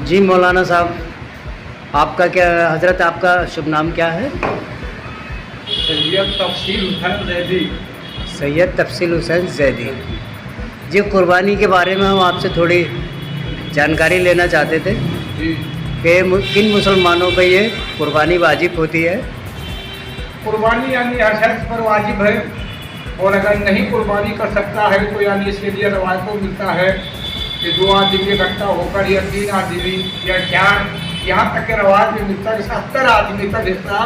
جی مولانا صاحب، आपका क्या हजरत आपका शुभ नाम क्या है? सैयद तफसील हुसैन जैदी। सैयद तफसील हुसैन जैदी जी, कुर्बानी के बारे में हम आपसे थोड़ी जानकारी लेना चाहते थे जी, कि किन मुसलमानों पे ये कुर्बानी वाजिब होती है। कुर्बानी यानी हर शख्स पर वाजिब है, और अगर नहीं कुर्बानी कर सकता है तो यानी इसके लिए रवायतों मिलता है कि 2 आदमी इकट्ठा होकर या 3 आदमी या 4, यहाँ तक के रवाज में मिलता है कि 70 आदमी तक हिस्सा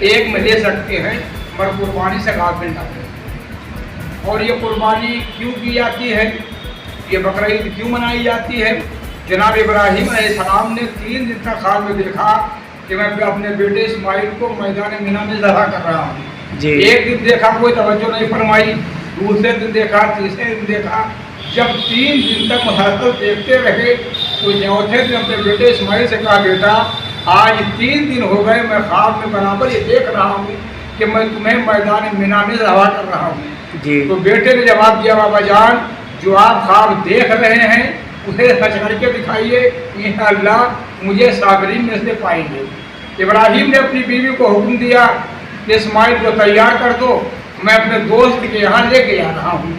एक में ले सकते हैं, मगर कुर्बानी से गाफिल ना है। और ये कुर्बानी क्यों की जाती है, ये बकरा ईद क्यों मनाई जाती है? जनाब इब्राहीम अलैहिस्सलाम ने 3 दिन तक ख्वाब में देखा कि मैं अपने बेटे इस्माइल को मैदान मिना में ज़बह कर रहा हूँ जी। एक दिन देखा, कोई तवज्जो नहीं फरमाई, दूसरे दिन देखा, तीसरे दिन देखा। जब 3 दिन तक मुसलसल देखते रहे तो चौथे दिन अपने बेटे इस्माइल से कहा, बेटा आज 3 दिन हो गए, मैं ख्वाब में बराबर ये देख रहा हूँ कि मैं तुम्हें मैदान मिना में ज़बह कर रहा हूँ जी। तो बेटे ने जवाब दिया, बाबा जान जो आप ख्वाब देख रहे हैं उसे सच करके दिखाइए, इंशाअल्लाह मुझे साबरीन में से पाएंगे। इब्राहीम ने अपनी बीवी को हुक्म दिया कि इस्माइल को तैयार कर दो, मैं अपने दोस्त के यहाँ लेके आ रहा हूँ।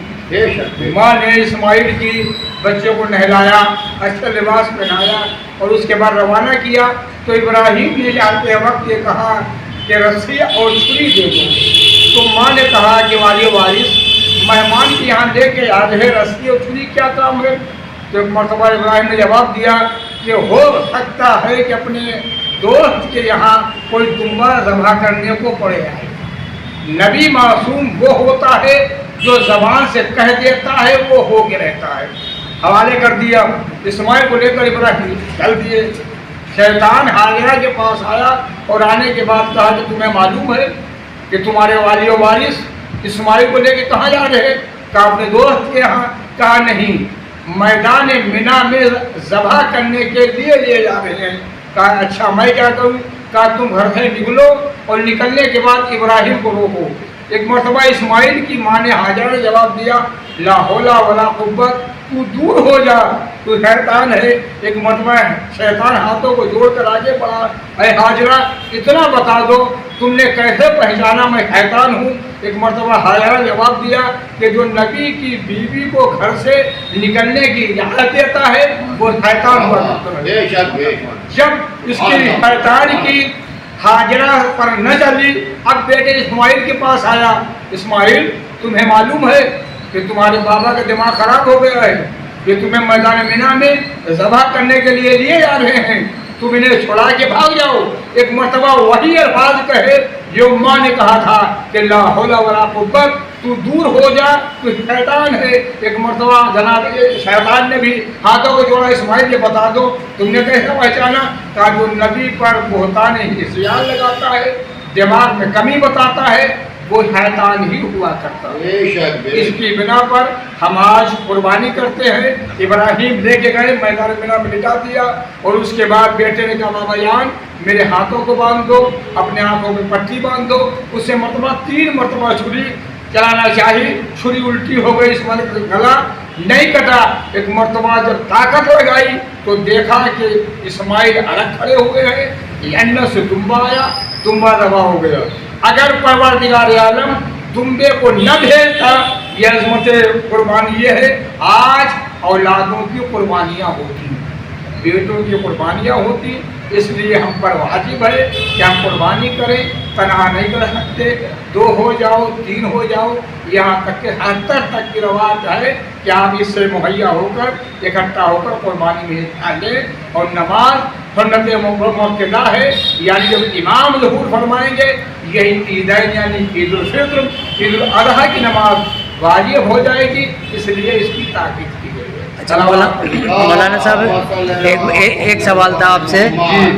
माँ ने इस्माइल की बच्चों को नहलाया, अच्छा लिबास पहनाया और उसके बाद रवाना किया। तो इब्राहीम ने जाते वक्त ये कहा कि रस्सी और छुरी दे दो। तो माँ ने कहा कि वाली वारिस मेहमान के यहाँ लेके आ रहे, रस्सी और छुरी क्या काम है? तो एक मरतबा इब्राहीम ने जवाब दिया कि हो सकता है कि अपने दोस्त के यहाँ कोई दुम्बा ज़बह करने को पड़े आए। नबी मासूम वो होता है जो ज़बान से कह देता है वो हो के रहता है। हवाले कर दिया, इस्माइल को लेकर इब्राहीम चल दिए। शैतान हाजिरा के पास आया और आने के बाद कहा कि तुम्हें मालूम है कि तुम्हारे वाली और वारिस इस्माइल को लेकर कहाँ जा रहे हैं? कहा अपने दोस्त के यहाँ। कहा नहीं, मैदान मिना में ज़बह करने के लिए ले जा रहे हैं। कहा अच्छा मैं क्या करूँ? कहा तुम घर से निकलो और निकलने के बाद इब्राहीम को रोको। एक मरतबा इस्माइल की माँ ने हाजिरा ने जवाब दिया, ला हौला वला कुव्वत, तू दूर हो जा, तू शैतान है। एक मरतबा शैतान हाथों को जोड़कर आगे बढ़ा, अरे हाजिरा इतना बता दो तुमने कैसे पहचाना मैं शैतान हूँ? एक मरतबा हाजिरा ने जवाब दिया कि जो नबी की बीवी को घर से निकलने की इजाज़त देता है वो शैतान हुआ करता है। जब इसकी शैतान की हाजिरा पर न चली, अब बेटे इस्माइल के पास आया, इस्माइल तुम्हें मालूम है कि तुम्हारे बाबा का दिमाग खराब हो गया है, ये तुम्हें मैदान मिना में ज़बह करने के लिए लिए जा रहे हैं, तुम इन्हें छुड़ा के भाग जाओ। एक मरतबा वही अल्फाज कहे जो माँ ने कहा था कि ला हौला वला कुव्वत, तू दूर हो जा, तू शैतान है। एक मरतबा जनाब शैतान ने भी हाथों को जोड़ा, इस्माइल ये बता दो तुमने कैसे पहचाना? कहा जो नबी पर बहतान इस्यान लगाता है, दिमाग में कमी बताता है, वो शैतान ही हुआ करता है। इसकी बिना पर हम आज कुर्बानी करते हैं। इब्राहीम लेके गए, मैदान मिना में लिटा दिया और उसके बाद बेटे ने कहा बाबा जान मेरे हाथों को बांध दो, अपने आंखों में पट्टी बांध दो। उससे मरतबा 3 मरतबा छुरी चलाना चाहिए, छुरी उल्टी हो गई, इस गला नहीं कटा। एक मरतबा जब ताकत लगाई तो देखा कि इस्माइल अलग खड़े हुए हैं, अंदर से दुम्बा आया, दुम्बा ज़बह हो गया। अगर परवरदिगार आलम दुम्बे को न भेजता, ये अज़मत कुर्बानी ये है। आज औलादों की कुर्बानियाँ होती, बेटों की कुर्बानियाँ होती, इसलिए हम पर वाजिब है कि हम कुर्बानी करें। तनहा नहीं कर सकते, 2 हो जाओ, 3 हो जाओ, यहाँ तक के 70 तक की रवाज है कि आप इससे मुहैया होकर इकट्ठा होकर कुर्बानी में हिस्सा लें। और नमाज सुन्नत मुअक्कदा है, यानी जब इमाम ज़ुहूर फरमाएंगे यही ईदैन यानी ईद उल फित्र, ईद उल अज़हा की नमाज वाजिब हो जाएगी, इसलिए इसकी ताकीद की गई है। अच्छा मौलाना साहब, एक सवाल था आपसे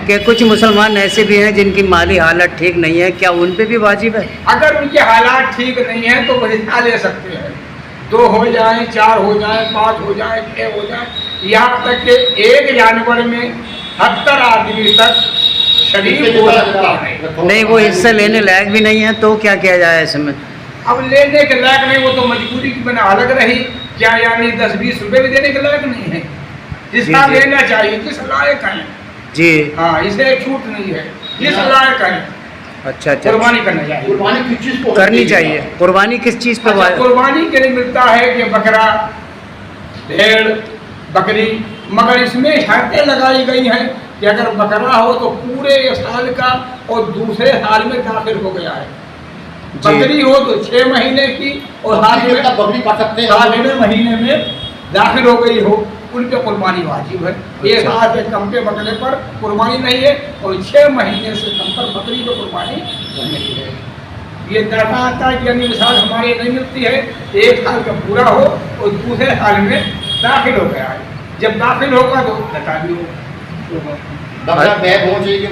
कि कुछ मुसलमान ऐसे भी हैं जिनकी माली हालत ठीक नहीं है, क्या उन पे भी वाजिब है? अगर उनके हालात ठीक नहीं है तो वो हिस्सा ले सकते हैं। 2 हो जाए, 4 हो जाए, 5 हो जाए, 6 हो जाए, यहाँ तक कि एक जानवर में 70 आदमी तक शरीर हो सकता है। नहीं, वो हिस्सा लेने लायक भी नहीं है, तो क्या किया जाए इसमें? अब लेने के लायक नहीं, वो तो मजबूरी की बना अलग रही, क्या यानी 10-20 रुपए भी देने के लायक नहीं है। जिसका जी, जी। लेना चाहिए, जिस लायक है, जी, हाँ, इसे छूट नहीं है, जिस लायक है अच्छा अच्छा, कुर्बानी करना चाहिए। कुर्बानी किस चीज को करनी चाहिए। कुर्बानी किस चीज़ पे अच्छा, कुर्बानी के लिए मिलता है कि बकरा, भेड़, बकरी, मगर इसमें शर्तें लगाई गई हैं कि अगर बकरा हो तो पूरे साल का और दूसरे साल में दाखिल हो गया है, जी। बकरी हो तो 6 महीने की और साल में बकरी पा सकते हैं। 7वें महीने में दाखिल हो गई हो, उन पे कुर्बानी वाजिब है। एक अच्छा। साल से कम के बकरे पर कुर्बानी नहीं है और 6 महीने से कम पर बकरी पर कुर्बानी नहीं है। ये दरता आता है कि यानी मिसाल हमारे नहीं मिलती है, 1 साल का पूरा हो और दूसरे साल में दाखिल हो गया है, जब दाखिल होगा तो दता भी हो। बकरा बैग होना चाहिए कि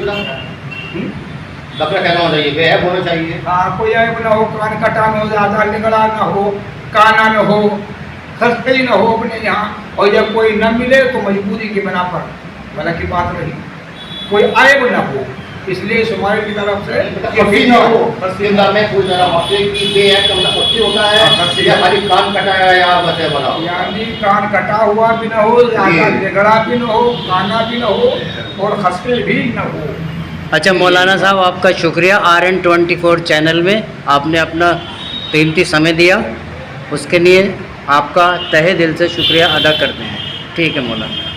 बकरा कैसा होना चाहिए? बैग होना चाहिए। हाँ, कोई ऐब ना हो, कान कटा न हो, ज़्यादा लिगड़ा ना हो, काना न हो, खस्ते न हो अपने यहाँ, और जब कोई न मिले तो मजबूरी की बना पर भला की बात रही, कोई ऐब न हो, इसलिए शुमाइल की तरफ से खस्सी ना हो। मैं पूछ रहा हूँ आपसे कि बैग का मतलब खस्सी होता है या खाली कान कटाया या बचे बनाओ? यानी कान कटा हुआ भी न हो, ज़्यादा लिगड़ा भी न हो, काना भी न हो और खस्ते भी न हो। अच्छा मौलाना साहब, आपका शुक्रिया RN24 चैनल में आपने अपना कीमती समय दिया, उसके लिए आपका तहे दिल से शुक्रिया अदा करते हैं। ठीक है मौलाना।